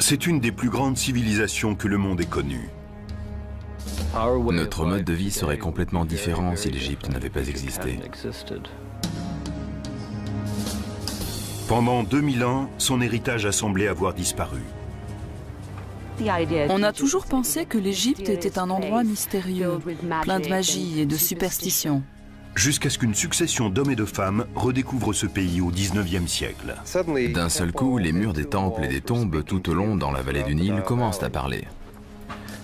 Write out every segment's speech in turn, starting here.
C'est une des plus grandes civilisations que le monde ait connues. Notre mode de vie serait complètement différent si l'Égypte n'avait pas existé. Pendant 2000 ans, son héritage a semblé avoir disparu. On a toujours pensé que l'Égypte était un endroit mystérieux, plein de magie et de superstitions. Jusqu'à ce qu'une succession d'hommes et de femmes redécouvre ce pays au XIXe siècle. D'un seul coup, les murs des temples et des tombes tout au long dans la vallée du Nil commencent à parler.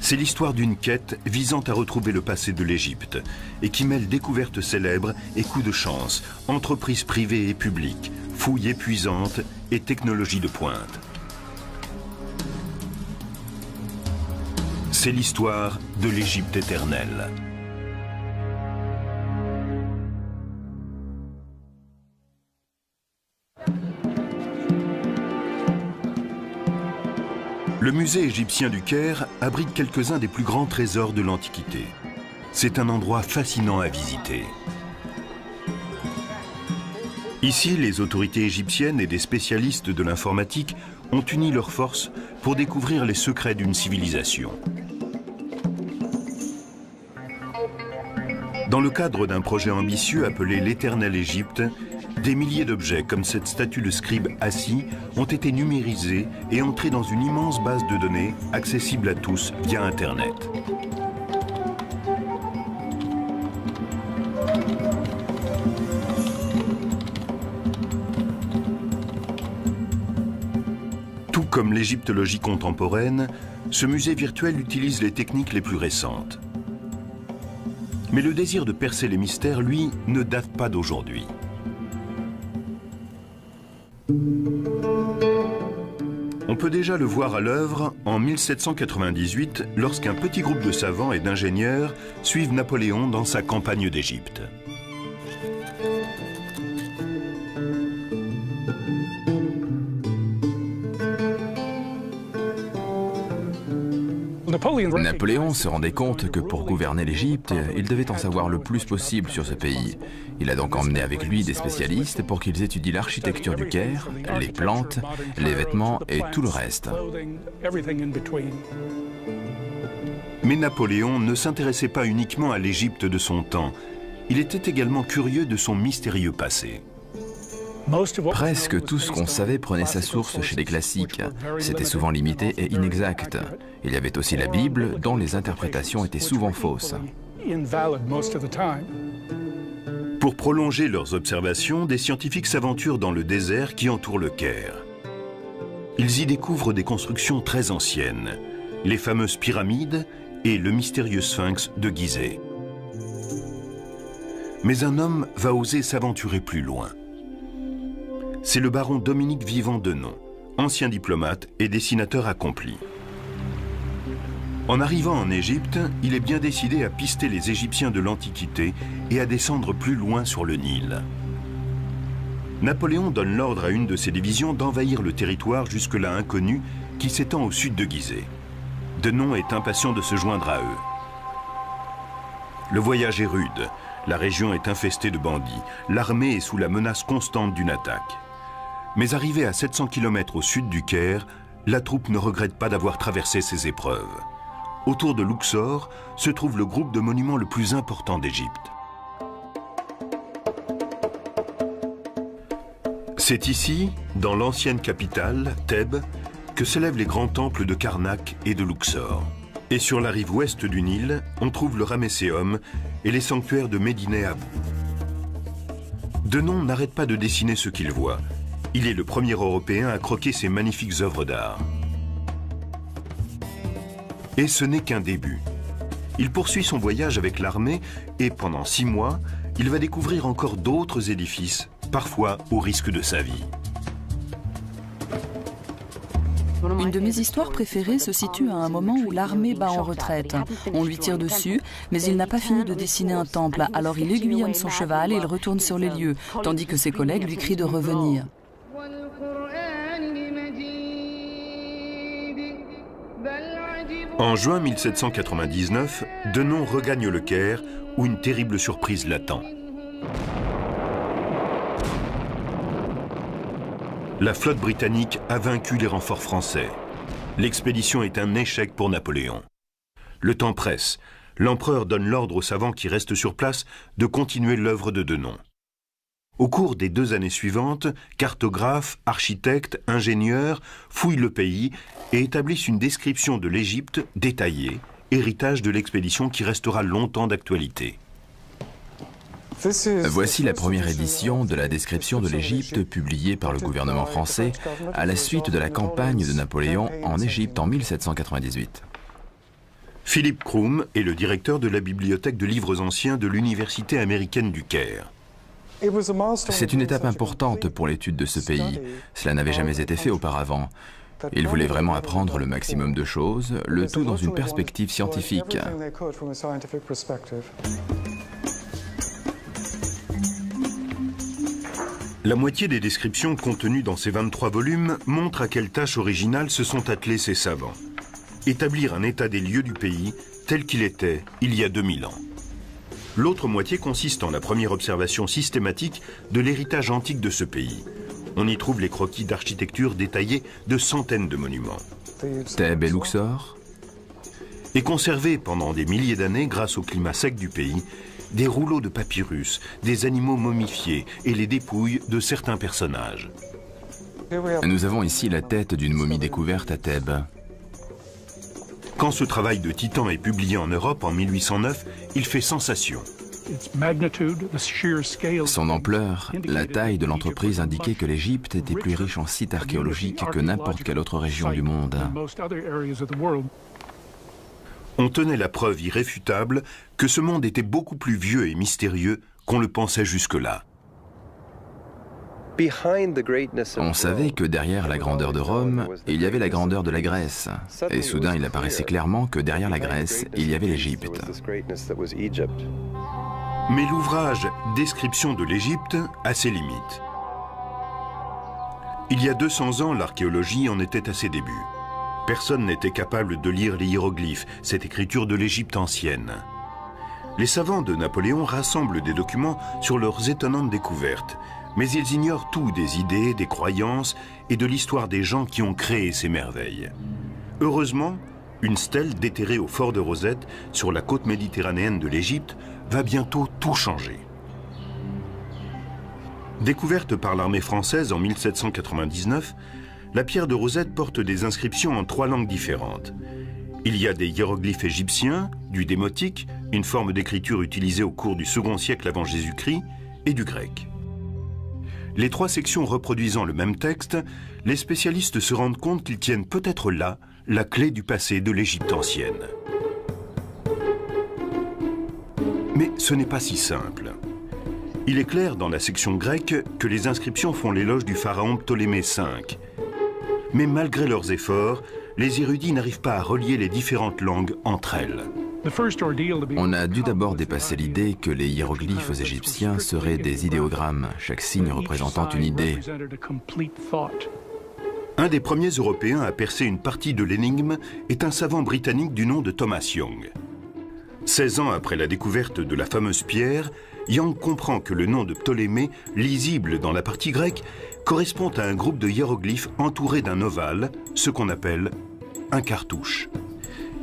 C'est l'histoire d'une quête visant à retrouver le passé de l'Égypte et qui mêle découvertes célèbres et coups de chance, entreprises privées et publiques, fouilles épuisantes et technologies de pointe. C'est l'histoire de l'Égypte éternelle. Le musée égyptien du Caire abrite quelques-uns des plus grands trésors de l'Antiquité. C'est un endroit fascinant à visiter. Ici, les autorités égyptiennes et des spécialistes de l'informatique ont uni leurs forces pour découvrir les secrets d'une civilisation. Dans le cadre d'un projet ambitieux appelé l'Éternelle Égypte, des milliers d'objets comme cette statue de scribe assis ont été numérisés et entrés dans une immense base de données accessible à tous via Internet. Tout comme l'égyptologie contemporaine, ce musée virtuel utilise les techniques les plus récentes. Mais le désir de percer les mystères, lui, ne date pas d'aujourd'hui. On peut déjà le voir à l'œuvre en 1798, lorsqu'un petit groupe de savants et d'ingénieurs suivent Napoléon dans sa campagne d'Égypte. Napoléon se rendait compte que pour gouverner l'Égypte, il devait en savoir le plus possible sur ce pays. Il a donc emmené avec lui des spécialistes pour qu'ils étudient l'architecture du Caire, les plantes, les vêtements et tout le reste. Mais Napoléon ne s'intéressait pas uniquement à l'Égypte de son temps. Il était également curieux de son mystérieux passé. Presque tout ce qu'on savait prenait sa source chez les classiques. C'était souvent limité et inexact. Il y avait aussi la Bible, dont les interprétations étaient souvent fausses. Pour prolonger leurs observations, des scientifiques s'aventurent dans le désert qui entoure le Caire. Ils y découvrent des constructions très anciennes, les fameuses pyramides et le mystérieux sphinx de Gizeh. Mais un homme va oser s'aventurer plus loin. C'est le baron Dominique Vivant Denon, ancien diplomate et dessinateur accompli. En arrivant en Égypte, il est bien décidé à pister les Égyptiens de l'Antiquité et à descendre plus loin sur le Nil. Napoléon donne l'ordre à une de ses divisions d'envahir le territoire jusque-là inconnu qui s'étend au sud de Gizeh. Denon est impatient de se joindre à eux. Le voyage est rude, la région est infestée de bandits, l'armée est sous la menace constante d'une attaque. Mais arrivé à 700 km au sud du Caire, la troupe ne regrette pas d'avoir traversé ces épreuves. Autour de Luxor se trouve le groupe de monuments le plus important d'Égypte. C'est ici, dans l'ancienne capitale, Thèbes, que s'élèvent les grands temples de Karnak et de Luxor. Et sur la rive ouest du Nil, on trouve le Ramesséum et les sanctuaires de Médine et Abou. Denon n'arrête pas de dessiner ce qu'il voit. Il est le premier Européen à croquer ces magnifiques œuvres d'art. Et ce n'est qu'un début. Il poursuit son voyage avec l'armée et pendant 6 mois, il va découvrir encore d'autres édifices, parfois au risque de sa vie. Une de mes histoires préférées se situe à un moment où l'armée bat en retraite. On lui tire dessus, mais il n'a pas fini de dessiner un temple, alors il aiguillonne son cheval et il retourne sur les lieux, tandis que ses collègues lui crient de revenir. En juin 1799, Denon regagne le Caire, où une terrible surprise l'attend. La flotte britannique a vaincu les renforts français. L'expédition est un échec pour Napoléon. Le temps presse. L'empereur donne l'ordre aux savants qui restent sur place de continuer l'œuvre de Denon. Au cours des 2 années suivantes, cartographes, architectes, ingénieurs fouillent le pays et établissent une description de l'Égypte détaillée, héritage de l'expédition qui restera longtemps d'actualité. Voici la première édition de la description de l'Égypte publiée par le gouvernement français à la suite de la campagne de Napoléon en Égypte en 1798. Philippe Croom est le directeur de la bibliothèque de livres anciens de l'Université américaine du Caire. C'est une étape importante pour l'étude de ce pays. Cela n'avait jamais été fait auparavant. Il voulait vraiment apprendre le maximum de choses, le tout dans une perspective scientifique. La moitié des descriptions contenues dans ces 23 volumes montrent à quelle tâche originale se sont attelés ces savants. Établir un état des lieux du pays tel qu'il était il y a 2000 ans. L'autre moitié consiste en la première observation systématique de l'héritage antique de ce pays. On y trouve les croquis d'architecture détaillés de centaines de monuments. Thèbes et Luxor. Et conservés pendant des milliers d'années grâce au climat sec du pays, des rouleaux de papyrus, des animaux momifiés et les dépouilles de certains personnages. Nous avons ici la tête d'une momie découverte à Thèbes. Quand ce travail de titan est publié en Europe en 1809, il fait sensation. Son ampleur, la taille de l'entreprise indiquait que l'Égypte était plus riche en sites archéologiques que n'importe quelle autre région du monde. On tenait la preuve irréfutable que ce monde était beaucoup plus vieux et mystérieux qu'on le pensait jusque-là. On savait que derrière la grandeur de Rome, il y avait la grandeur de la Grèce. Et soudain, il apparaissait clairement que derrière la Grèce, il y avait l'Égypte. Mais l'ouvrage « Description de l'Égypte » a ses limites. Il y a 200 ans, l'archéologie en était à ses débuts. Personne n'était capable de lire les hiéroglyphes, cette écriture de l'Égypte ancienne. Les savants de Napoléon rassemblent des documents sur leurs étonnantes découvertes, mais ils ignorent tout des idées, des croyances et de l'histoire des gens qui ont créé ces merveilles. Heureusement, une stèle déterrée au fort de Rosette, sur la côte méditerranéenne de l'Égypte, va bientôt tout changer. Découverte par l'armée française en 1799, la pierre de Rosette porte des inscriptions en 3 langues différentes. Il y a des hiéroglyphes égyptiens, du démotique, une forme d'écriture utilisée au cours du second siècle avant Jésus-Christ, et du grec. Les 3 sections reproduisant le même texte, les spécialistes se rendent compte qu'ils tiennent peut-être là la clé du passé de l'Égypte ancienne. Mais ce n'est pas si simple. Il est clair dans la section grecque que les inscriptions font l'éloge du pharaon Ptolémée V. Mais malgré leurs efforts, les érudits n'arrivent pas à relier les différentes langues entre elles. On a dû d'abord dépasser l'idée que les hiéroglyphes égyptiens seraient des idéogrammes, chaque signe représentant une idée. Un des premiers Européens à percer une partie de l'énigme est un savant britannique du nom de Thomas Young. 16 ans après la découverte de la fameuse pierre, Young comprend que le nom de Ptolémée, lisible dans la partie grecque, correspond à un groupe de hiéroglyphes entourés d'un ovale, ce qu'on appelle un cartouche.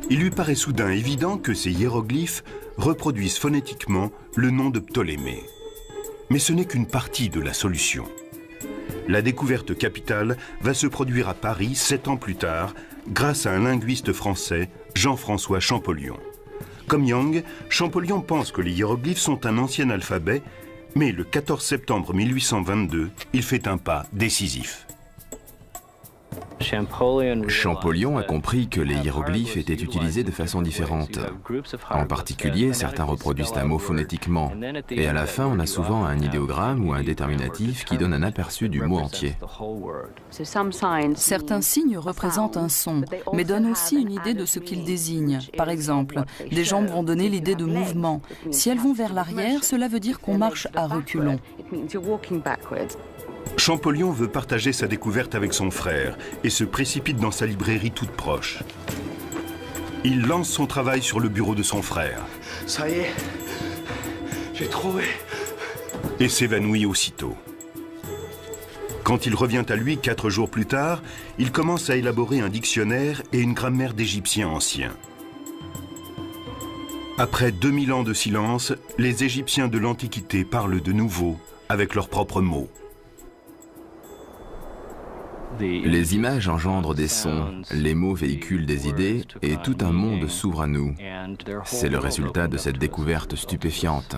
Il lui paraît soudain évident que ces hiéroglyphes reproduisent phonétiquement le nom de Ptolémée. Mais ce n'est qu'une partie de la solution. La découverte capitale va se produire à Paris 7 ans plus tard, grâce à un linguiste français, Jean-François Champollion. Comme Young, Champollion pense que les hiéroglyphes sont un ancien alphabet, mais le 14 septembre 1822, il fait un pas décisif. Champollion a compris que les hiéroglyphes étaient utilisés de façon différente. En particulier, certains reproduisent un mot phonétiquement, et à la fin, on a souvent un idéogramme ou un déterminatif qui donne un aperçu du mot entier. Certains signes représentent un son, mais donnent aussi une idée de ce qu'ils désignent. Par exemple, des jambes vont donner l'idée de mouvement. Si elles vont vers l'arrière, cela veut dire qu'on marche à reculons. Champollion veut partager sa découverte avec son frère et se précipite dans sa librairie toute proche. Il lance son travail sur le bureau de son frère. Ça y est, j'ai trouvé. Et s'évanouit aussitôt. Quand il revient à lui 4 jours plus tard, il commence à élaborer un dictionnaire et une grammaire d'égyptien ancien. Après 2000 ans de silence, les Égyptiens de l'Antiquité parlent de nouveau avec leurs propres mots. Les images engendrent des sons, les mots véhiculent des idées et tout un monde s'ouvre à nous. C'est le résultat de cette découverte stupéfiante.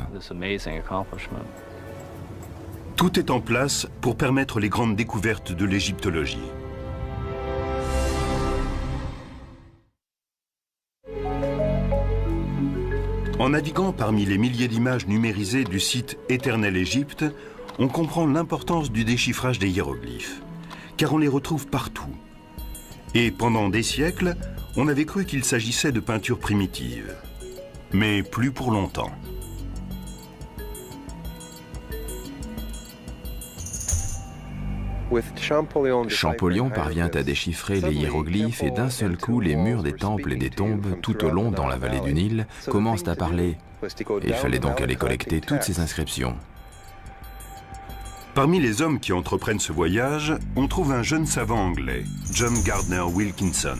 Tout est en place pour permettre les grandes découvertes de l'égyptologie. En naviguant parmi les milliers d'images numérisées du site Éternel Égypte, on comprend l'importance du déchiffrage des hiéroglyphes, car on les retrouve partout. Et pendant des siècles, on avait cru qu'il s'agissait de peintures primitives. Mais plus pour longtemps. Champollion parvient à déchiffrer les hiéroglyphes et d'un seul coup, les murs des temples et des tombes tout au long dans la vallée du Nil commencent à parler. Il fallait donc aller collecter toutes ces inscriptions. Parmi les hommes qui entreprennent ce voyage, on trouve un jeune savant anglais, John Gardner Wilkinson.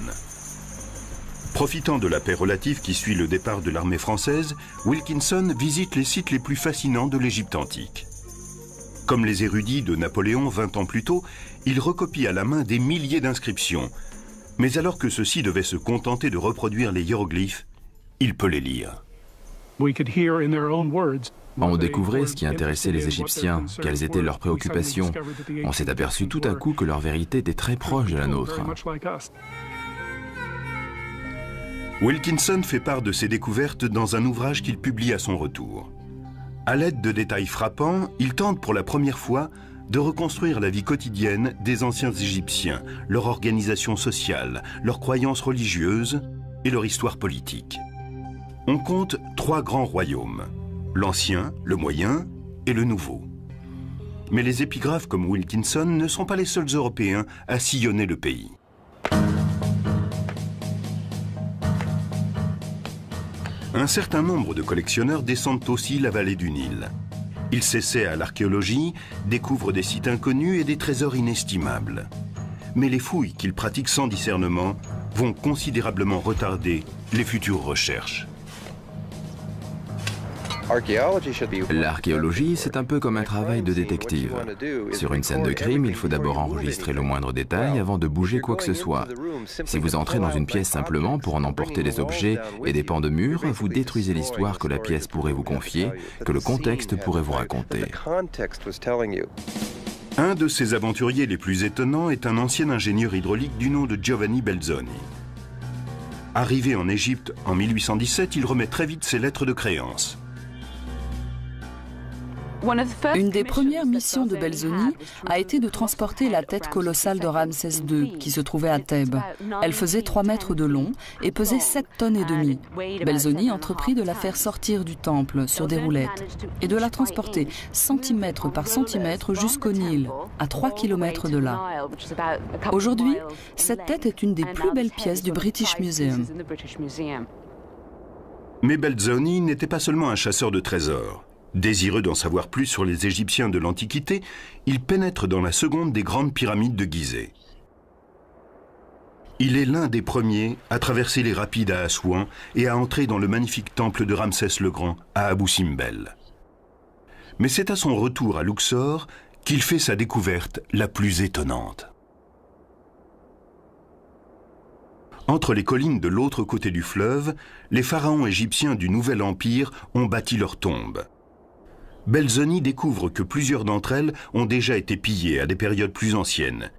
Profitant de la paix relative qui suit le départ de l'armée française, Wilkinson visite les sites les plus fascinants de l'Égypte antique. Comme les érudits de Napoléon 20 ans plus tôt, il recopie à la main des milliers d'inscriptions. Mais alors que ceux-ci devaient se contenter de reproduire les hiéroglyphes, il peut les lire. On découvrait ce qui intéressait les Égyptiens, quelles étaient leurs préoccupations. On s'est aperçu tout à coup que leur vérité était très proche de la nôtre. Wilkinson fait part de ses découvertes dans un ouvrage qu'il publie à son retour. À l'aide de détails frappants, il tente pour la première fois de reconstruire la vie quotidienne des anciens Égyptiens, leur organisation sociale, leurs croyances religieuses et leur histoire politique. On compte 3 grands royaumes, l'Ancien, le Moyen et le Nouveau. Mais les épigraphes comme Wilkinson ne sont pas les seuls Européens à sillonner le pays. Un certain nombre de collectionneurs descendent aussi la vallée du Nil. Ils s'essaient à l'archéologie, découvrent des sites inconnus et des trésors inestimables. Mais les fouilles qu'ils pratiquent sans discernement vont considérablement retarder les futures recherches. L'archéologie, c'est un peu comme un travail de détective. Sur une scène de crime, il faut d'abord enregistrer le moindre détail avant de bouger quoi que ce soit. Si vous entrez dans une pièce simplement pour en emporter des objets et des pans de mur, vous détruisez l'histoire que la pièce pourrait vous confier, que le contexte pourrait vous raconter. Un de ces aventuriers les plus étonnants est un ancien ingénieur hydraulique du nom de Giovanni Belzoni. Arrivé en Égypte en 1817, il remet très vite ses lettres de créance. Une des premières missions de Belzoni a été de transporter la tête colossale de Ramsès II, qui se trouvait à Thèbes. Elle faisait 3 mètres de long et pesait 7,5 tonnes. Belzoni entreprit de la faire sortir du temple sur des roulettes et de la transporter centimètre par centimètre jusqu'au Nil, à 3 km de là. Aujourd'hui, cette tête est une des plus belles pièces du British Museum. Mais Belzoni n'était pas seulement un chasseur de trésors. Désireux d'en savoir plus sur les Égyptiens de l'Antiquité, il pénètre dans la seconde des grandes pyramides de Gizeh. Il est l'un des premiers à traverser les rapides à Assouan et à entrer dans le magnifique temple de Ramsès le Grand à Abou Simbel. Mais c'est à son retour à Luxor qu'il fait sa découverte la plus étonnante. Entre les collines de l'autre côté du fleuve, les pharaons égyptiens du Nouvel Empire ont bâti leurs tombes. Belzoni découvre que plusieurs d'entre elles ont déjà été pillées à des périodes plus anciennes.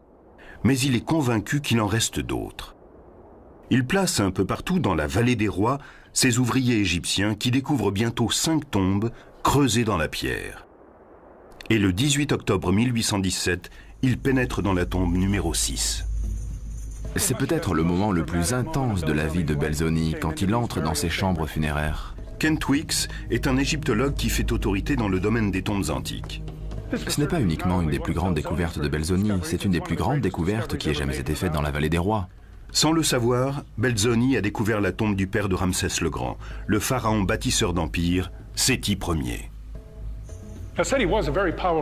Mais il est convaincu qu'il en reste d'autres. Il place un peu partout dans la vallée des rois ses ouvriers égyptiens qui découvrent bientôt 5 tombes creusées dans la pierre. Et le 18 octobre 1817, il pénètre dans la tombe numéro 6. C'est peut-être le moment le plus intense de la vie de Belzoni quand il entre dans ses chambres funéraires. Kent Weeks est un égyptologue qui fait autorité dans le domaine des tombes antiques. Ce n'est pas uniquement une des plus grandes découvertes de Belzoni, c'est une des plus grandes découvertes qui ait jamais été faite dans la vallée des rois. Sans le savoir, Belzoni a découvert la tombe du père de Ramsès le Grand, le pharaon bâtisseur d'empire, Séti Ier.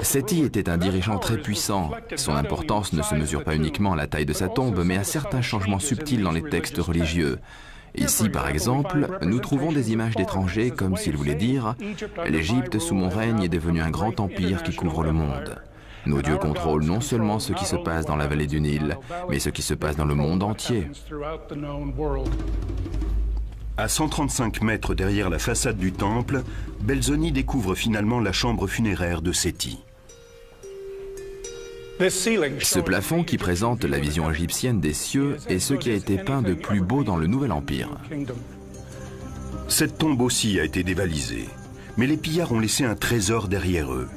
Seti était un dirigeant très puissant. Son importance ne se mesure pas uniquement à la taille de sa tombe, mais à certains changements subtils dans les textes religieux. Ici, par exemple, nous trouvons des images d'étrangers comme s'il voulait dire « L'Égypte sous mon règne est devenue un grand empire qui couvre le monde. Nos dieux contrôlent non seulement ce qui se passe dans la vallée du Nil, mais ce qui se passe dans le monde entier. » À 135 mètres derrière la façade du temple, Belzoni découvre finalement la chambre funéraire de Seti. Ce plafond qui présente la vision égyptienne des cieux est ce qui a été peint de plus beau dans le Nouvel Empire. Cette tombe aussi a été dévalisée, mais les pillards ont laissé un trésor derrière eux.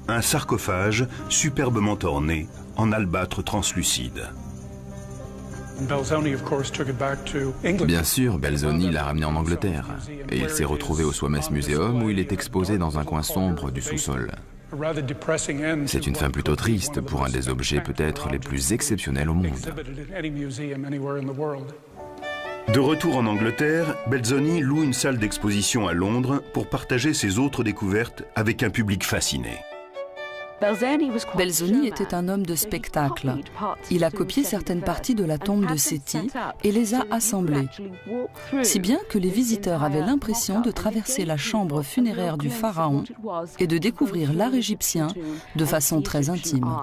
Un sarcophage superbement orné en albâtre translucide. Bien sûr, Belzoni l'a ramené en Angleterre et il s'est retrouvé au Soames Museum où il est exposé dans un coin sombre du sous-sol. C'est une fin plutôt triste pour un des objets peut-être les plus exceptionnels au monde. De retour en Angleterre, Belzoni loue une salle d'exposition à Londres pour partager ses autres découvertes avec un public fasciné. Belzoni était un homme de spectacle. Il a copié certaines parties de la tombe de Seti et les a assemblées. Si bien que les visiteurs avaient l'impression de traverser la chambre funéraire du pharaon et de découvrir l'art égyptien de façon très intime.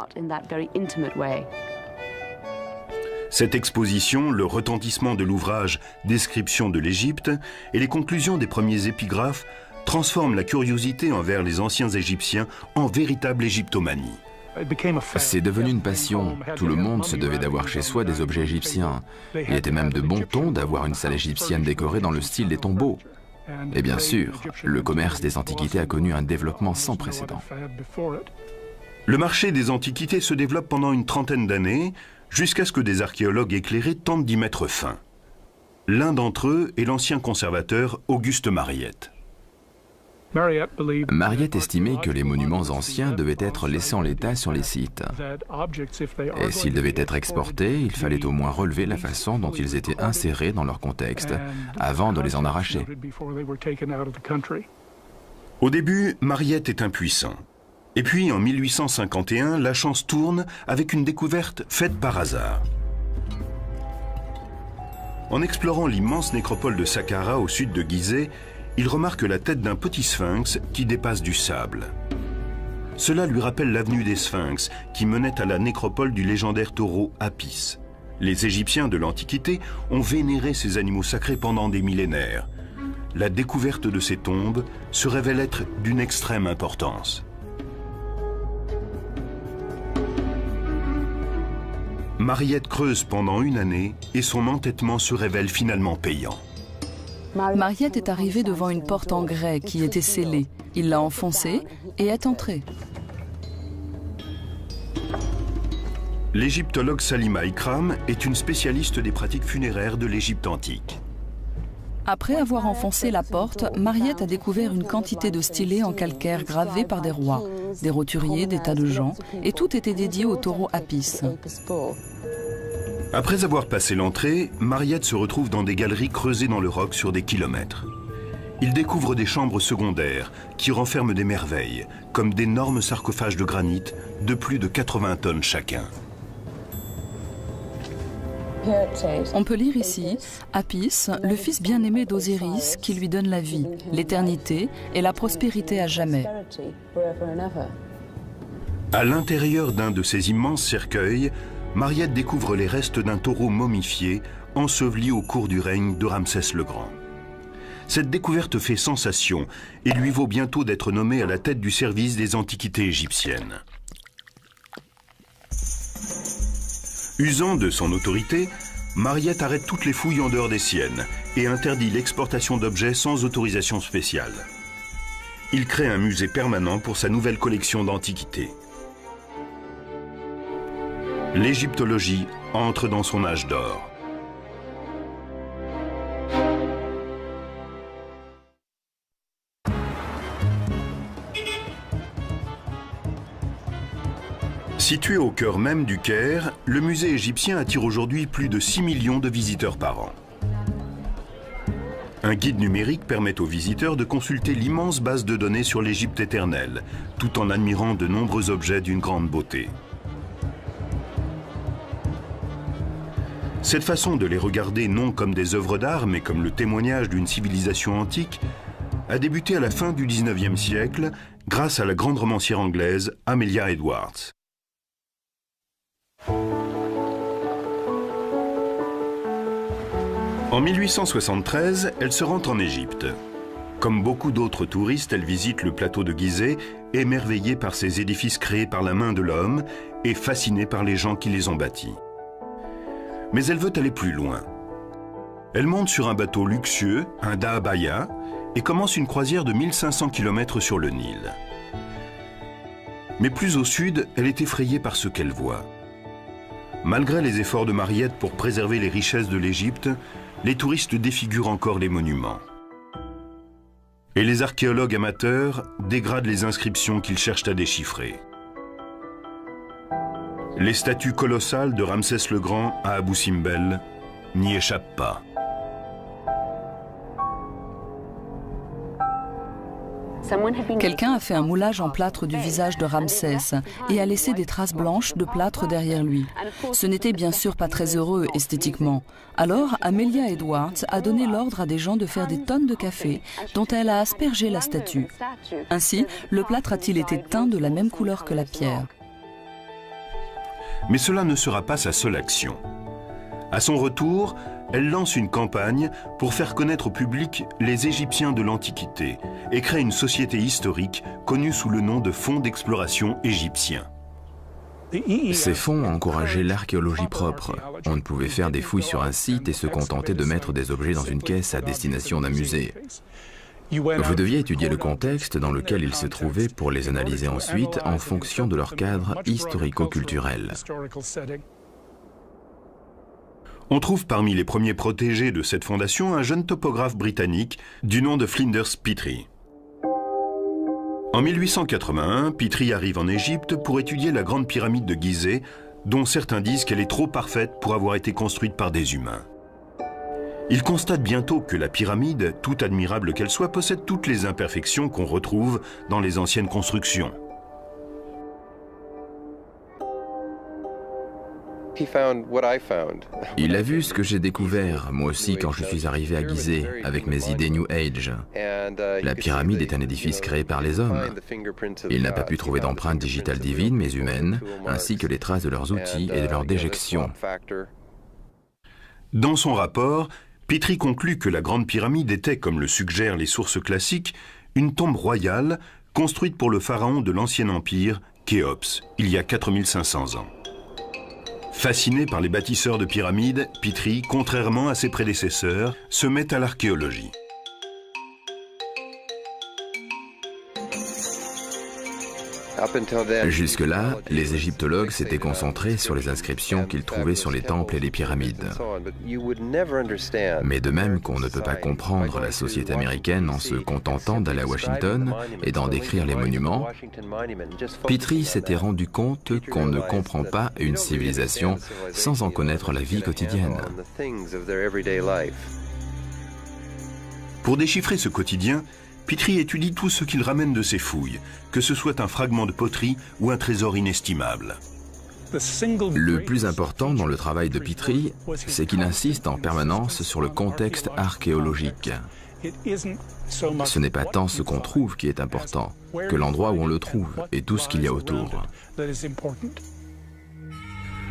Cette exposition, le retentissement de l'ouvrage Description de l'Égypte et les conclusions des premiers épigraphes transforme la curiosité envers les anciens Égyptiens en véritable égyptomanie. C'est devenu une passion. Tout le monde se devait d'avoir chez soi des objets égyptiens. Il était même de bon ton d'avoir une salle égyptienne décorée dans le style des tombeaux. Et bien sûr, le commerce des antiquités a connu un développement sans précédent. Le marché des antiquités se développe pendant une trentaine d'années, jusqu'à ce que des archéologues éclairés tentent d'y mettre fin. L'un d'entre eux est l'ancien conservateur Auguste Mariette. Mariette estimait que les monuments anciens devaient être laissés en l'état sur les sites. Et s'ils devaient être exportés, il fallait au moins relever la façon dont ils étaient insérés dans leur contexte avant de les en arracher. Au début, Mariette est impuissant. Et puis, en 1851, la chance tourne avec une découverte faite par hasard. En explorant l'immense nécropole de Saqqara au sud de Gizeh, il remarque la tête d'un petit sphinx qui dépasse du sable. Cela lui rappelle l'avenue des Sphinx qui menait à la nécropole du légendaire taureau Apis. Les Égyptiens de l'Antiquité ont vénéré ces animaux sacrés pendant des millénaires. La découverte de ces tombes se révèle être d'une extrême importance. Mariette creuse pendant une année et son entêtement se révèle finalement payant. Mariette est arrivée devant une porte en grès qui était scellée. Il l'a enfoncée et est entré. L'égyptologue Salima Ikram est une spécialiste des pratiques funéraires de l'Égypte antique. Après avoir enfoncé la porte, Mariette a découvert une quantité de stylés en calcaire gravés par des rois, des roturiers, des tas de gens, et tout était dédié au taureau Apis. Après avoir passé l'entrée, Mariette se retrouve dans des galeries creusées dans le roc sur des kilomètres. Il découvre des chambres secondaires qui renferment des merveilles, comme d'énormes sarcophages de granit de plus de 80 tonnes chacun. On peut lire ici Apis, le fils bien-aimé d'Osiris qui lui donne la vie, l'éternité et la prospérité à jamais. À l'intérieur d'un de ces immenses cercueils, Mariette découvre les restes d'un taureau momifié enseveli au cours du règne de Ramsès le Grand. Cette découverte fait sensation et lui vaut bientôt d'être nommé à la tête du service des antiquités égyptiennes. Usant de son autorité, Mariette arrête toutes les fouilles en dehors des siennes et interdit l'exportation d'objets sans autorisation spéciale. Il crée un musée permanent pour sa nouvelle collection d'antiquités. L'égyptologie entre dans son âge d'or. Situé au cœur même du Caire, le musée égyptien attire aujourd'hui plus de 6 millions de visiteurs par an. Un guide numérique permet aux visiteurs de consulter l'immense base de données sur l'Égypte éternelle, tout en admirant de nombreux objets d'une grande beauté. Cette façon de les regarder non comme des œuvres d'art, mais comme le témoignage d'une civilisation antique, a débuté à la fin du XIXe siècle grâce à la grande romancière anglaise Amelia Edwards. En 1873, elle se rend en Égypte. Comme beaucoup d'autres touristes, elle visite le plateau de Gizeh, émerveillée par ces édifices créés par la main de l'homme et fascinée par les gens qui les ont bâtis. Mais elle veut aller plus loin. Elle monte sur un bateau luxueux, un dahabaya, et commence une croisière de 1500 km sur le Nil. Mais plus au sud, elle est effrayée par ce qu'elle voit. Malgré les efforts de Mariette pour préserver les richesses de l'Égypte, les touristes défigurent encore les monuments. Et les archéologues amateurs dégradent les inscriptions qu'ils cherchent à déchiffrer. Les statues colossales de Ramsès le Grand à Abou Simbel n'y échappent pas. Quelqu'un a fait un moulage en plâtre du visage de Ramsès et a laissé des traces blanches de plâtre derrière lui. Ce n'était bien sûr pas très heureux esthétiquement. Alors, Amelia Edwards a donné l'ordre à des gens de faire des tonnes de café dont elle a aspergé la statue. Ainsi, le plâtre a-t-il été teint de la même couleur que la pierre. Mais cela ne sera pas sa seule action. À son retour, elle lance une campagne pour faire connaître au public les Égyptiens de l'Antiquité et crée une société historique connue sous le nom de Fonds d'exploration égyptien. Ces fonds encourageaient l'archéologie propre. On ne pouvait faire des fouilles sur un site et se contenter de mettre des objets dans une caisse à destination d'un musée. Vous deviez étudier le contexte dans lequel ils se trouvaient pour les analyser ensuite en fonction de leur cadre historico-culturel. On trouve parmi les premiers protégés de cette fondation un jeune topographe britannique du nom de Flinders Petrie. En 1881, Petrie arrive en Égypte pour étudier la grande pyramide de Gizeh, dont certains disent qu'elle est trop parfaite pour avoir été construite par des humains. Il constate bientôt que la pyramide, tout admirable qu'elle soit, possède toutes les imperfections qu'on retrouve dans les anciennes constructions. Il a vu ce que j'ai découvert, moi aussi, quand je suis arrivé à Gizeh, avec mes idées New Age. La pyramide est un édifice créé par les hommes. Il n'a pas pu trouver d'empreintes digitales divines, mais humaines, ainsi que les traces de leurs outils et de leurs déjections. Dans son rapport, Petrie conclut que la Grande Pyramide était, comme le suggèrent les sources classiques, une tombe royale construite pour le pharaon de l'Ancien Empire, Khéops, il y a 4500 ans. Fasciné par les bâtisseurs de pyramides, Petrie, contrairement à ses prédécesseurs, se met à l'archéologie. Jusque-là, les égyptologues s'étaient concentrés sur les inscriptions qu'ils trouvaient sur les temples et les pyramides. Mais de même qu'on ne peut pas comprendre la société américaine en se contentant d'aller à Washington et d'en décrire les monuments, Petrie s'était rendu compte qu'on ne comprend pas une civilisation sans en connaître la vie quotidienne. Pour déchiffrer ce quotidien, Petrie étudie tout ce qu'il ramène de ses fouilles, que ce soit un fragment de poterie ou un trésor inestimable. Le plus important dans le travail de Petrie, c'est qu'il insiste en permanence sur le contexte archéologique. Ce n'est pas tant ce qu'on trouve qui est important, que l'endroit où on le trouve et tout ce qu'il y a autour.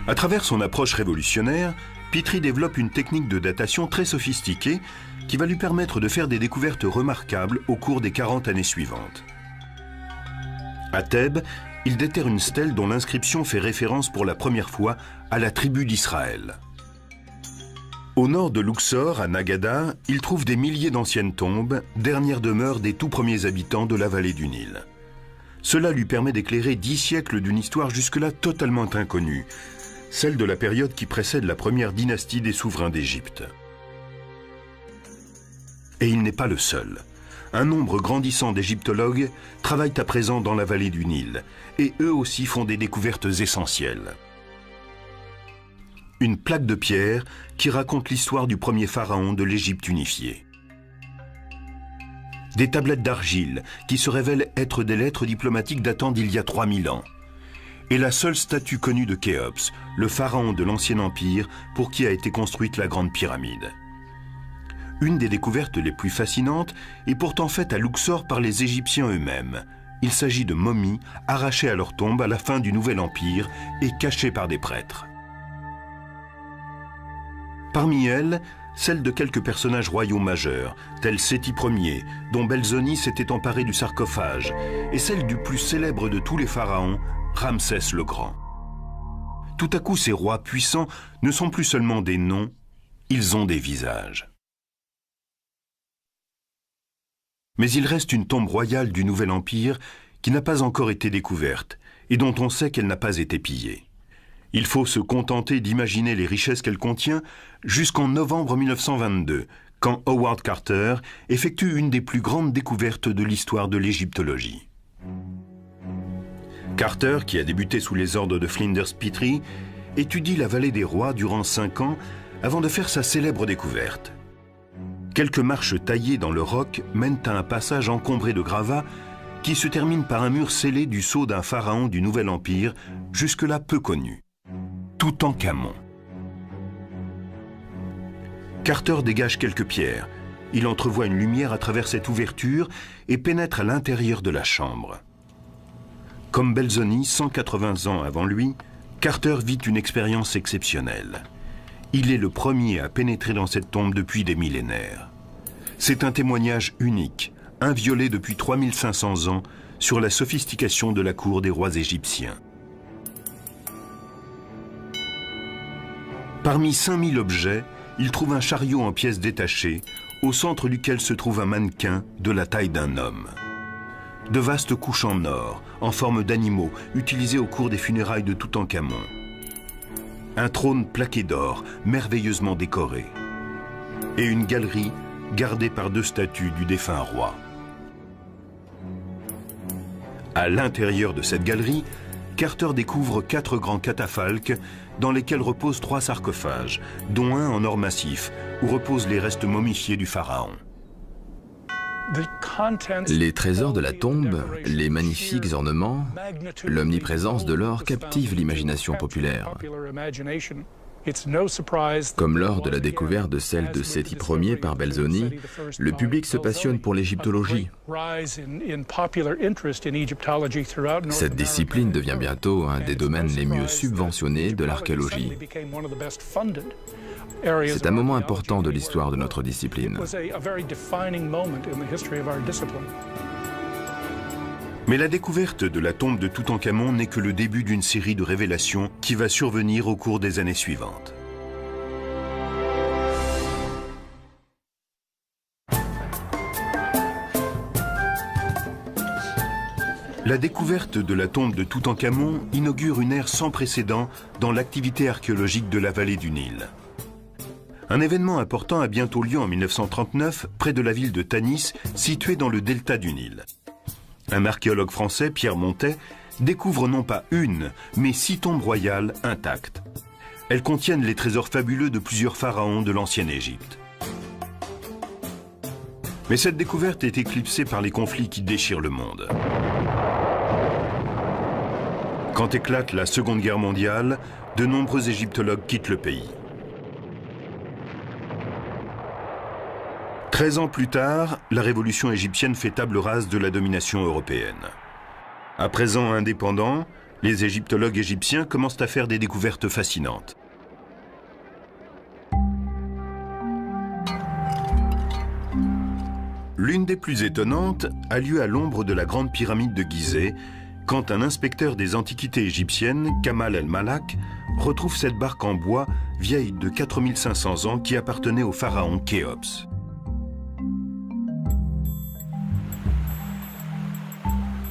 À travers son approche révolutionnaire, Petrie développe une technique de datation très sophistiquée qui va lui permettre de faire des découvertes remarquables au cours des 40 années suivantes. À Thèbes, il déterre une stèle dont l'inscription fait référence pour la première fois à la tribu d'Israël. Au nord de Luxor, à Nagada, il trouve des milliers d'anciennes tombes, dernières demeures des tout premiers habitants de la vallée du Nil. Cela lui permet d'éclairer 10 siècles d'une histoire jusque-là totalement inconnue, celle de la période qui précède la première dynastie des souverains d'Égypte. Et il n'est pas le seul. Un nombre grandissant d'égyptologues travaillent à présent dans la vallée du Nil, et eux aussi font des découvertes essentielles. Une plaque de pierre qui raconte l'histoire du premier pharaon de l'Égypte unifiée. Des tablettes d'argile qui se révèlent être des lettres diplomatiques datant d'il y a 3000 ans. Et la seule statue connue de Khéops, le pharaon de l'Ancien Empire pour qui a été construite la Grande Pyramide. Une des découvertes les plus fascinantes est pourtant faite à Luxor par les Égyptiens eux-mêmes. Il s'agit de momies arrachées à leur tombe à la fin du Nouvel Empire et cachées par des prêtres. Parmi elles, celle de quelques personnages royaux majeurs, tels Séti Ier, dont Belzoni s'était emparé du sarcophage, et celle du plus célèbre de tous les pharaons, Ramsès le Grand. Tout à coup, ces rois puissants ne sont plus seulement des noms, ils ont des visages. Mais il reste une tombe royale du Nouvel Empire qui n'a pas encore été découverte et dont on sait qu'elle n'a pas été pillée. Il faut se contenter d'imaginer les richesses qu'elle contient jusqu'en novembre 1922, quand Howard Carter effectue une des plus grandes découvertes de l'histoire de l'égyptologie. Carter, qui a débuté sous les ordres de Flinders Petrie, étudie la vallée des rois durant 5 ans avant de faire sa célèbre découverte. Quelques marches taillées dans le roc mènent à un passage encombré de gravats qui se termine par un mur scellé du sceau d'un pharaon du Nouvel Empire, jusque-là peu connu, Toutankhamon. Carter dégage quelques pierres. Il entrevoit une lumière à travers cette ouverture et pénètre à l'intérieur de la chambre. Comme Belzoni, 180 ans avant lui, Carter vit une expérience exceptionnelle. Il est le premier à pénétrer dans cette tombe depuis des millénaires. C'est un témoignage unique, inviolé depuis 3500 ans, sur la sophistication de la cour des rois égyptiens. Parmi 5000 objets, il trouve un chariot en pièces détachées, au centre duquel se trouve un mannequin de la taille d'un homme. De vastes couches en or, en forme d'animaux, utilisées au cours des funérailles de Toutankhamon. Un trône plaqué d'or, merveilleusement décoré. Et une galerie gardée par 2 statues du défunt roi. À l'intérieur de cette galerie, Carter découvre 4 grands catafalques dans lesquels reposent 3 sarcophages, dont un en or massif, où reposent les restes momifiés du pharaon. Les trésors de la tombe, les magnifiques ornements, l'omniprésence de l'or captivent l'imagination populaire. Comme lors de la découverte de celle de Séti Ier par Belzoni, le public se passionne pour l'égyptologie. Cette discipline devient bientôt un des domaines les mieux subventionnés de l'archéologie. C'est un moment important de l'histoire de notre discipline. Mais la découverte de la tombe de Toutankhamon n'est que le début d'une série de révélations qui va survenir au cours des années suivantes. La découverte de la tombe de Toutankhamon inaugure une ère sans précédent dans l'activité archéologique de la vallée du Nil. Un événement important a bientôt lieu en 1939 près de la ville de Tanis, située dans le delta du Nil. Un archéologue français, Pierre Montet, découvre non pas une, mais 6 tombes royales intactes. Elles contiennent les trésors fabuleux de plusieurs pharaons de l'ancienne Égypte. Mais cette découverte est éclipsée par les conflits qui déchirent le monde. Quand éclate la Seconde Guerre mondiale, de nombreux égyptologues quittent le pays. 13 ans plus tard, la révolution égyptienne fait table rase de la domination européenne. À présent indépendants, les égyptologues égyptiens commencent à faire des découvertes fascinantes. L'une des plus étonnantes a lieu à l'ombre de la grande pyramide de Gizeh, quand un inspecteur des antiquités égyptiennes, Kamal el-Malak, retrouve cette barque en bois vieille de 4500 ans qui appartenait au pharaon Khéops.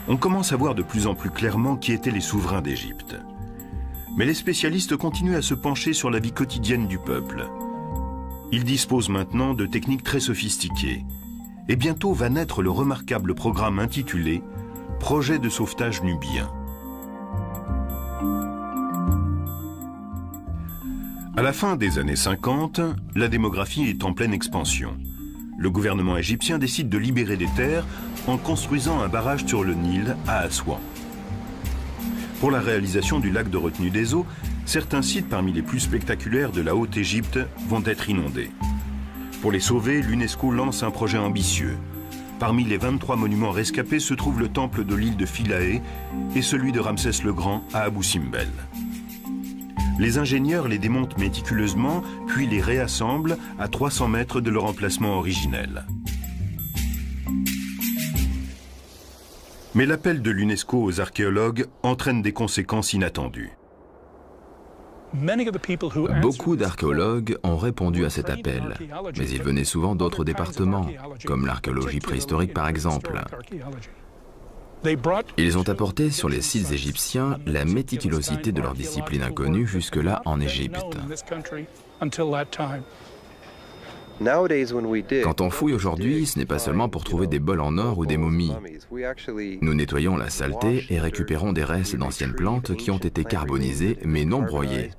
On commence à voir de plus en plus clairement qui étaient les souverains d'Égypte. Mais les spécialistes continuent à se pencher sur la vie quotidienne du peuple. Ils disposent maintenant de techniques très sophistiquées. Et bientôt va naître le remarquable programme intitulé « Projet de sauvetage nubien ». À la fin des années 50, la démographie est en pleine expansion. Le gouvernement égyptien décide de libérer des terres en construisant un barrage sur le Nil à Assouan. Pour la réalisation du lac de retenue des eaux, certains sites parmi les plus spectaculaires de la Haute-Égypte vont être inondés. Pour les sauver, l'UNESCO lance un projet ambitieux. Parmi les 23 monuments rescapés se trouve le temple de l'île de Philae et celui de Ramsès le Grand à Abou Simbel. Les ingénieurs les démontent méticuleusement, puis les réassemblent à 300 mètres de leur emplacement originel. Mais l'appel de l'UNESCO aux archéologues entraîne des conséquences inattendues. Beaucoup d'archéologues ont répondu à cet appel, mais ils venaient souvent d'autres départements, comme l'archéologie préhistorique par exemple. Ils ont apporté sur les sites égyptiens la méticulosité de leur discipline inconnue jusque-là en Égypte. Quand on fouille aujourd'hui, ce n'est pas seulement pour trouver des bols en or ou des momies. Nous nettoyons la saleté et récupérons des restes d'anciennes plantes qui ont été carbonisées mais non broyées.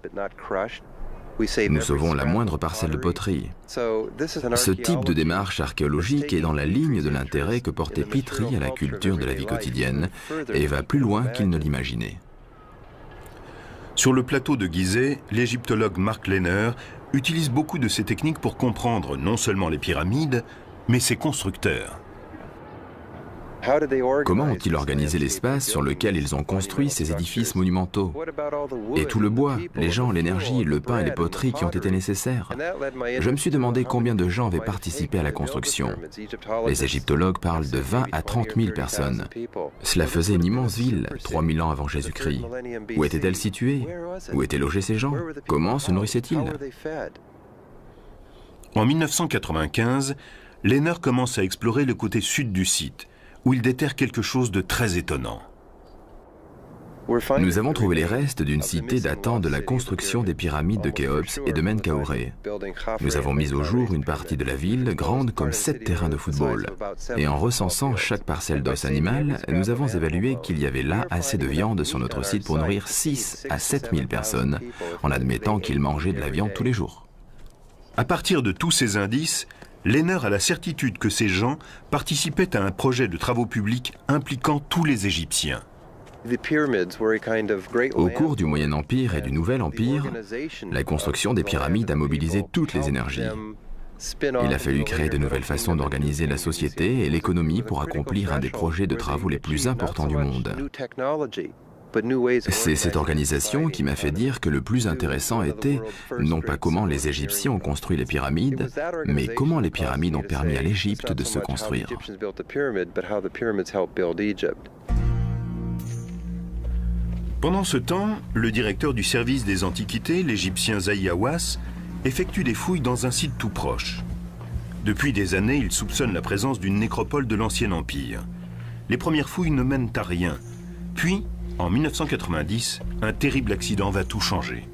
Nous sauvons la moindre parcelle de poterie. Ce type de démarche archéologique est dans la ligne de l'intérêt que portait Petrie à la culture de la vie quotidienne et va plus loin qu'il ne l'imaginait. Sur le plateau de Gizeh, l'égyptologue Mark Lehner utilise beaucoup de ces techniques pour comprendre non seulement les pyramides, mais ses constructeurs. Comment ont-ils organisé l'espace sur lequel ils ont construit ces édifices monumentaux? Et tout le bois, les gens, l'énergie, le pain et les poteries qui ont été nécessaires. Je me suis demandé combien de gens avaient participé à la construction. Les égyptologues parlent de 20 à 30 000 personnes. Cela faisait une immense ville, 3000 ans avant Jésus-Christ. Où était-elle située? Où étaient logés ces gens? Comment se nourrissaient-ils? En 1995, Lehner commence à explorer le côté sud du site, où il déterre quelque chose de très étonnant. Nous avons trouvé les restes d'une cité datant de la construction des pyramides de Khéops et de Menkaure. Nous avons mis au jour une partie de la ville grande comme 7 terrains de football. Et en recensant chaque parcelle d'os animal, nous avons évalué qu'il y avait là assez de viande sur notre site pour nourrir 6 à 7 000 personnes, en admettant qu'ils mangeaient de la viande tous les jours. À partir de tous ces indices, Lehner a la certitude que ces gens participaient à un projet de travaux publics impliquant tous les Égyptiens. Au cours du Moyen Empire et du Nouvel Empire, la construction des pyramides a mobilisé toutes les énergies. Il a fallu créer de nouvelles façons d'organiser la société et l'économie pour accomplir un des projets de travaux les plus importants du monde. C'est cette organisation qui m'a fait dire que le plus intéressant était non pas comment les Égyptiens ont construit les pyramides, mais comment les pyramides ont permis à l'Égypte de se construire. Pendant ce temps, le directeur du service des Antiquités, l'Égyptien Zahi Hawass, effectue des fouilles dans un site tout proche. Depuis des années, il soupçonne la présence d'une nécropole de l'Ancien Empire. Les premières fouilles ne mènent à rien. Puis, en 1990, un terrible accident va tout changer.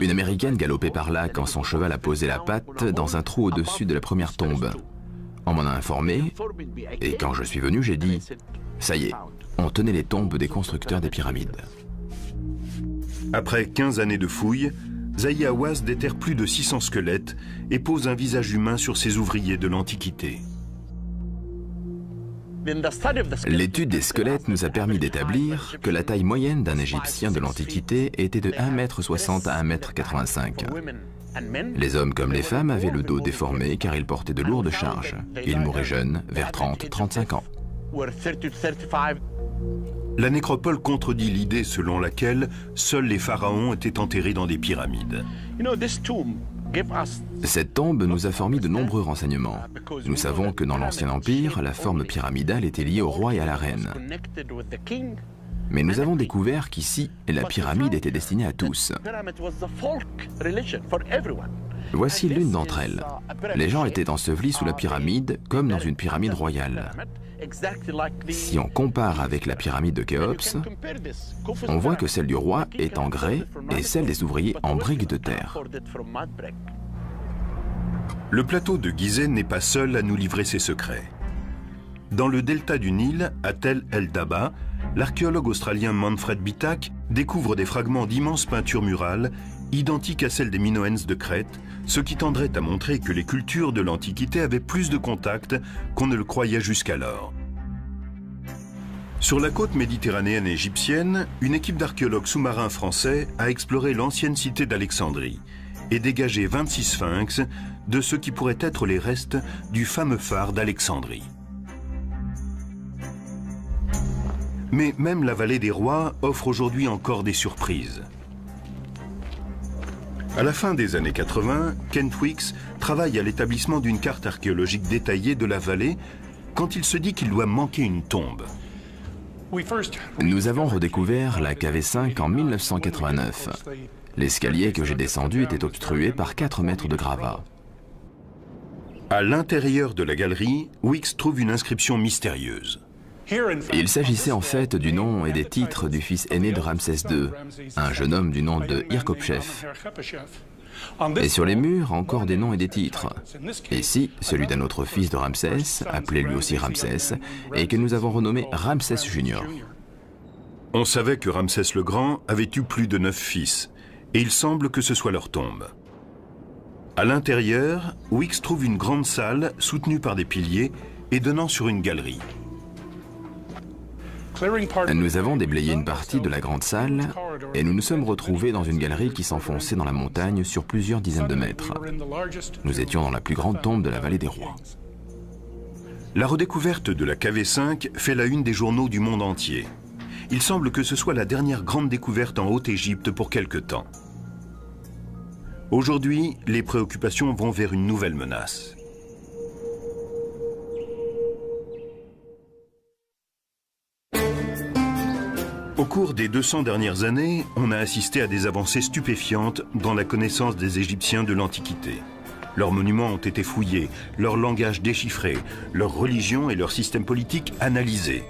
Une Américaine galopait par là quand son cheval a posé la patte dans un trou au-dessus de la première tombe. On m'en a informé, et quand je suis venu, j'ai dit « Ça y est, on tenait les tombes des constructeurs des pyramides. » Après 15 années de fouilles, Zahi Hawass déterre plus de 600 squelettes et pose un visage humain sur ces ouvriers de l'Antiquité. L'étude des squelettes nous a permis d'établir que la taille moyenne d'un Égyptien de l'Antiquité était de 1,60 m à 1,85 m. Les hommes comme les femmes avaient le dos déformé car ils portaient de lourdes charges. Ils mouraient jeunes, vers 30-35 ans. La nécropole contredit l'idée selon laquelle seuls les pharaons étaient enterrés dans des pyramides. Cette tombe nous a fourni de nombreux renseignements. Nous savons que dans l'Ancien Empire, la forme pyramidale était liée au roi et à la reine. Mais nous avons découvert qu'ici, la pyramide était destinée à tous. Voici l'une d'entre elles. Les gens étaient ensevelis sous la pyramide, comme dans une pyramide royale. Si on compare avec la pyramide de Khéops, on voit que celle du roi est en grès et celle des ouvriers en briques de terre. Le plateau de Gizeh n'est pas seul à nous livrer ses secrets. Dans le delta du Nil, à Tel el-Daba, l'archéologue australien Manfred Bitak découvre des fragments d'immenses peintures murales identique à celle des Minoens de Crète, ce qui tendrait à montrer que les cultures de l'Antiquité avaient plus de contact qu'on ne le croyait jusqu'alors. Sur la côte méditerranéenne égyptienne, une équipe d'archéologues sous-marins français a exploré l'ancienne cité d'Alexandrie et dégagé 26 sphinx de ce qui pourrait être les restes du fameux phare d'Alexandrie. Mais même la vallée des rois offre aujourd'hui encore des surprises. À la fin des années 80, Kent Weeks travaille à l'établissement d'une carte archéologique détaillée de la vallée quand il se dit qu'il doit manquer une tombe. Nous avons redécouvert la KV5 en 1989. L'escalier que j'ai descendu était obstrué par 4 mètres de gravats. À l'intérieur de la galerie, Weeks trouve une inscription mystérieuse. Il s'agissait en fait du nom et des titres du fils aîné de Ramsès II, un jeune homme du nom de Hirkopchef. Et sur les murs, encore des noms et des titres. Ici, celui d'un autre fils de Ramsès, appelé lui aussi Ramsès, et que nous avons renommé Ramsès Junior. On savait que Ramsès le Grand avait eu plus de 9 fils, et il semble que ce soit leur tombe. À l'intérieur, Weeks trouve une grande salle soutenue par des piliers et donnant sur une galerie. Nous avons déblayé une partie de la grande salle et nous nous sommes retrouvés dans une galerie qui s'enfonçait dans la montagne sur plusieurs dizaines de mètres. Nous étions dans la plus grande tombe de la vallée des rois. La redécouverte de la KV5 fait la une des journaux du monde entier. Il semble que ce soit la dernière grande découverte en Haute-Égypte pour quelque temps. Aujourd'hui, les préoccupations vont vers une nouvelle menace. Au cours des 200 dernières années, on a assisté à des avancées stupéfiantes dans la connaissance des Égyptiens de l'Antiquité. Leurs monuments ont été fouillés, leur langage déchiffré, leur religion et leur système politique analysés.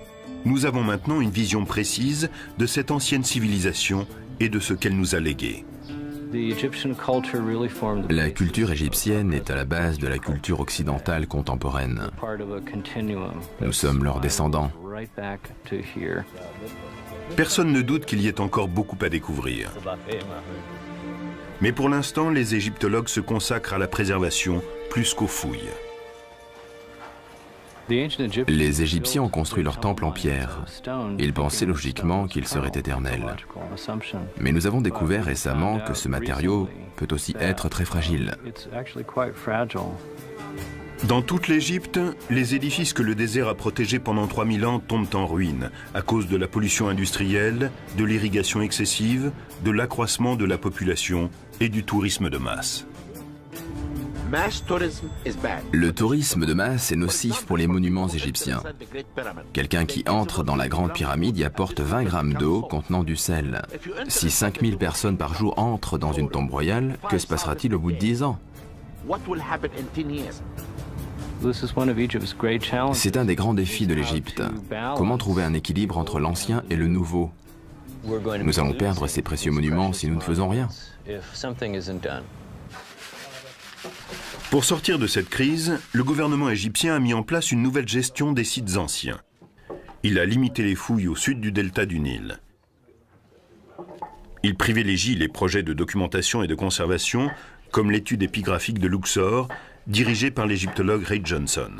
Nous avons maintenant une vision précise de cette ancienne civilisation et de ce qu'elle nous a légué. La culture égyptienne est à la base de la culture occidentale contemporaine. Nous sommes leurs descendants. Personne ne doute qu'il y ait encore beaucoup à découvrir. Mais pour l'instant, les égyptologues se consacrent à la préservation plus qu'aux fouilles. Les Égyptiens ont construit leur temple en pierre. Ils pensaient logiquement qu'il serait éternel. Mais nous avons découvert récemment que ce matériau peut aussi être très fragile. Dans toute l'Égypte, les édifices que le désert a protégés pendant 3000 ans tombent en ruine à cause de la pollution industrielle, de l'irrigation excessive, de l'accroissement de la population et du tourisme de masse. Le tourisme de masse est nocif pour les monuments égyptiens. Quelqu'un qui entre dans la grande pyramide y apporte 20 grammes d'eau contenant du sel. Si 5000 personnes par jour entrent dans une tombe royale, que se passera-t-il au bout de 10 ans ? C'est un des grands défis de l'Égypte. Comment trouver un équilibre entre l'ancien et le nouveau ? Nous allons perdre ces précieux monuments si nous ne faisons rien. Pour sortir de cette crise, le gouvernement égyptien a mis en place une nouvelle gestion des sites anciens. Il a limité les fouilles au sud du delta du Nil. Il privilégie les projets de documentation et de conservation, comme l'étude épigraphique de Luxor, dirigée par l'égyptologue Ray Johnson.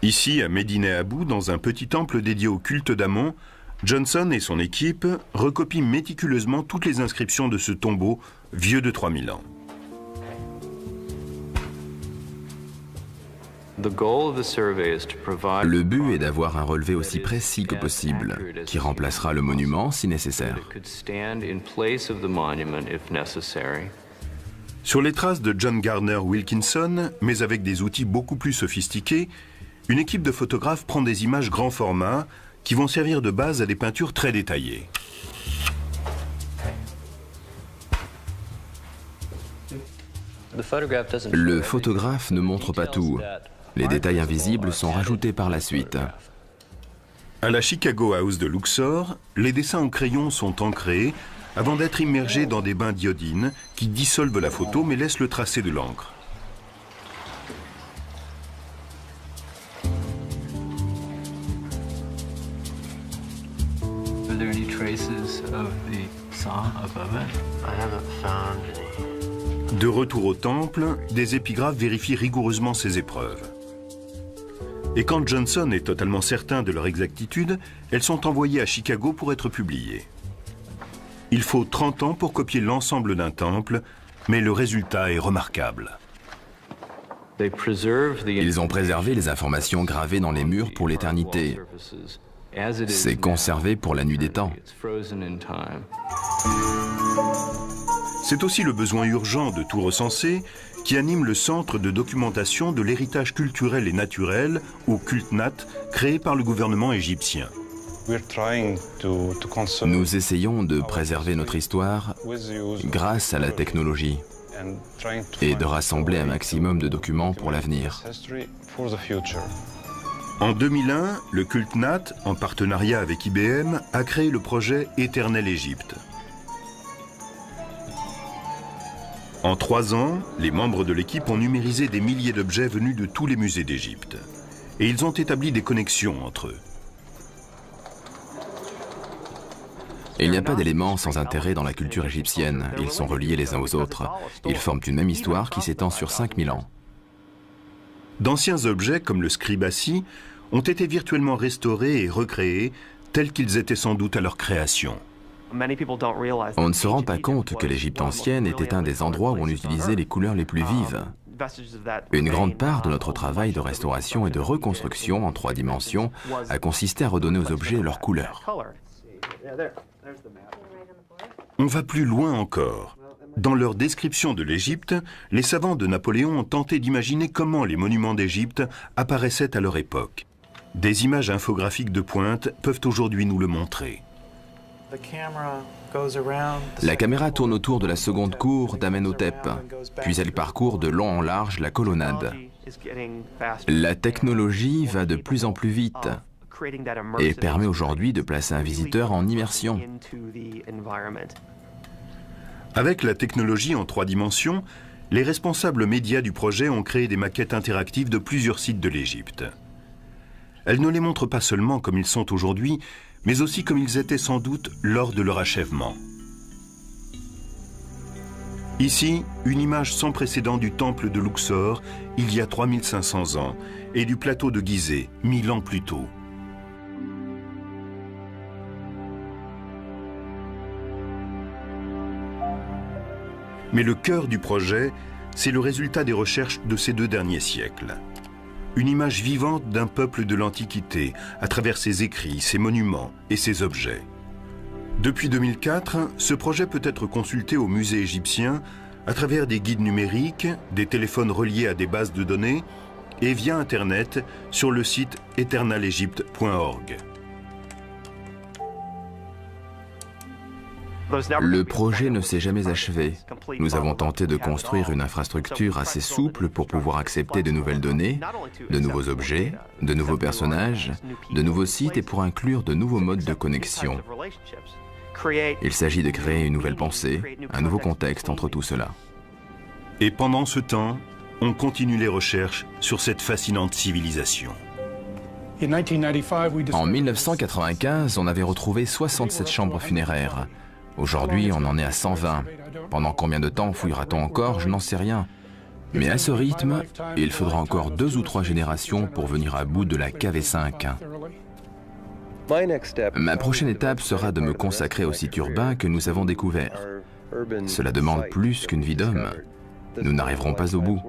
Ici, à Médine Abou, dans un petit temple dédié au culte d'Amon, Johnson et son équipe recopient méticuleusement toutes les inscriptions de ce tombeau vieux de 3000 ans. Le but est d'avoir un relevé aussi précis que possible, qui remplacera le monument si nécessaire. Sur les traces de John Garner Wilkinson, mais avec des outils beaucoup plus sophistiqués, une équipe de photographes prend des images grand format qui vont servir de base à des peintures très détaillées. Le photographe ne montre pas tout. Les détails invisibles sont rajoutés par la suite. À la Chicago House de Luxor, les dessins au crayon sont ancrés avant d'être immergés dans des bains d'iodine qui dissolvent la photo mais laissent le tracé de l'encre. De retour au temple, des épigraphes vérifient rigoureusement ces épreuves. Et quand Johnson est totalement certain de leur exactitude, elles sont envoyées à Chicago pour être publiées. Il faut 30 ans pour copier l'ensemble d'un temple, mais le résultat est remarquable. Ils ont préservé les informations gravées dans les murs pour l'éternité. C'est conservé pour la nuit des temps. C'est aussi le besoin urgent de tout recenser qui anime le Centre de documentation de l'héritage culturel et naturel, ou CULTNAT, créé par le gouvernement égyptien. Nous essayons de préserver notre histoire grâce à la technologie et de rassembler un maximum de documents pour l'avenir. En 2001, le CULTNAT, en partenariat avec IBM, a créé le projet Éternel Égypte. En 3 ans, les membres de l'équipe ont numérisé des milliers d'objets venus de tous les musées d'Égypte. Et ils ont établi des connexions entre eux. Il n'y a pas d'éléments sans intérêt dans la culture égyptienne. Ils sont reliés les uns aux autres. Ils forment une même histoire qui s'étend sur 5000 ans. D'anciens objets, comme le scribassi, ont été virtuellement restaurés et recréés, tels qu'ils étaient sans doute à leur création. On ne se rend pas compte que l'Égypte ancienne était un des endroits où on utilisait les couleurs les plus vives. Une grande part de notre travail de restauration et de reconstruction en 3 dimensions a consisté à redonner aux objets leur couleur. On va plus loin encore. Dans leur description de l'Égypte, les savants de Napoléon ont tenté d'imaginer comment les monuments d'Égypte apparaissaient à leur époque. Des images infographiques de pointe peuvent aujourd'hui nous le montrer. La caméra tourne autour de la seconde cour d'Amenhotep, puis elle parcourt de long en large la colonnade. La technologie va de plus en plus vite et permet aujourd'hui de placer un visiteur en immersion. Avec la technologie en 3 dimensions, les responsables médias du projet ont créé des maquettes interactives de plusieurs sites de l'Égypte. Elles ne les montrent pas seulement comme ils sont aujourd'hui, mais aussi comme ils étaient sans doute lors de leur achèvement. Ici, une image sans précédent du temple de Luxor, il y a 3500 ans, et du plateau de Gizeh, 1000 ans plus tôt. Mais le cœur du projet, c'est le résultat des recherches de ces 2 derniers siècles. Une image vivante d'un peuple de l'Antiquité, à travers ses écrits, ses monuments et ses objets. Depuis 2004, ce projet peut être consulté au musée égyptien à travers des guides numériques, des téléphones reliés à des bases de données et via Internet sur le site eternalegypte.org. Le projet ne s'est jamais achevé. Nous avons tenté de construire une infrastructure assez souple pour pouvoir accepter de nouvelles données, de nouveaux objets, de nouveaux personnages, de nouveaux sites et pour inclure de nouveaux modes de connexion. Il s'agit de créer une nouvelle pensée, un nouveau contexte entre tout cela. Et pendant ce temps, on continue les recherches sur cette fascinante civilisation. En 1995, on avait retrouvé 67 chambres funéraires. Aujourd'hui, on en est à 120. Pendant combien de temps fouillera-t-on encore? Je n'en sais rien. Mais à ce rythme, il faudra encore 2 ou 3 générations pour venir à bout de la KV5. Ma prochaine étape sera de me consacrer aux sites urbains que nous avons découverts. Cela demande plus qu'une vie d'homme. Nous n'arriverons pas au bout.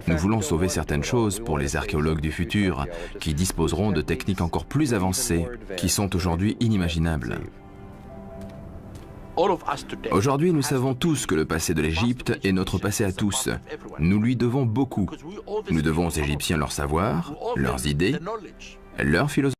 Nous voulons sauver certaines choses pour les archéologues du futur, qui disposeront de techniques encore plus avancées, qui sont aujourd'hui inimaginables. Aujourd'hui, nous savons tous que le passé de l'Égypte est notre passé à tous. Nous lui devons beaucoup. Nous devons aux Égyptiens leur savoir, leurs idées, leur philosophie.